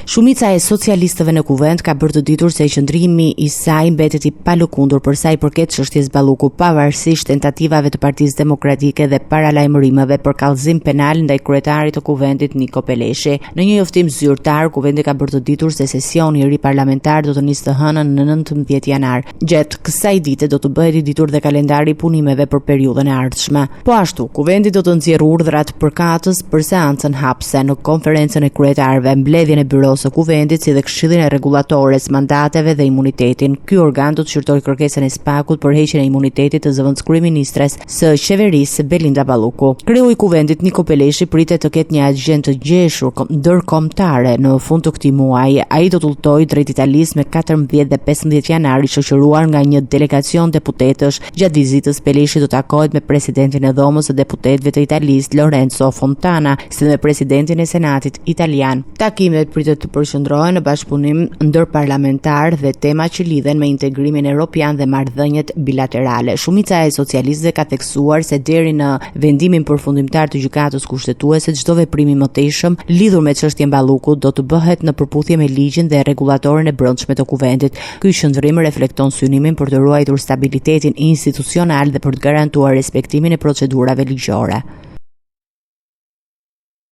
Shumica e socialistëve në kuvend ka bërë të ditur se qëndrimi i saj mbetet i palëkundur për sa i përket çështjes Balluku, pavarësisht tentativave të Partisë Demokratike dhe paralajmërimeve për kallëzim penal ndaj kryetarit të kuvendit Niko Peleshi. Në një njoftim zyrtar, kuvendi ka bërë të ditur se sesioni i ri parlamentar do të nisë të hënën në 19 janar. Gjatë kësaj dite do të bëhet i ditur dhe kalendari i punimeve për periudhën e ardhshme. Po ashtu, kuvendi do të nxjerrë urdhrat përkatës për seancën hapse në konferencën e kryetarëve, mbledhjen e byrosë së kuvendit si dhe këshillin e rregullatores, mandateve dhe imunitetin. Ky organ do të shqyrtojë kërkesën e SPAK-ut për heqjen e imunitetit të zëvendës kryeministres së qeverisë Belinda Balluku. Kreu i kuvendit Niko Peleshi pritet të ketë një agjend të gjeshur ndërkombëtare në fund të këtij muaji. Ai do të udhtojë drejt Italisë me 14 dhe 15 janar, i shoqëruar nga një delegacion deputetësh. Gjatë vizitës Peleshi do të takohet me presidentin e Dhomës së Deputetëve të Italisë Lorenzo Fontana, si dhe me presidentin e Senatit italian. Takimet pritet të përqendrohen në bashkëpunim ndërparlamentar dhe tema që lidhen me integrimin evropian dhe marrëdhëniet bilaterale. Shumica e socialistëve ka theksuar se deri në vendimin përfundimtar të gjykatës kushtetuese çdo veprim i mëtejshëm lidhur me çështjen Ballukut do të bëhet në përputhje me ligjin dhe rregullatorin e brendshme të kuvendit. Ky qëndrim reflekton synimin për të ruajtur stabilitetin institucional dhe për të garantuar respektimin e procedurave ligjore.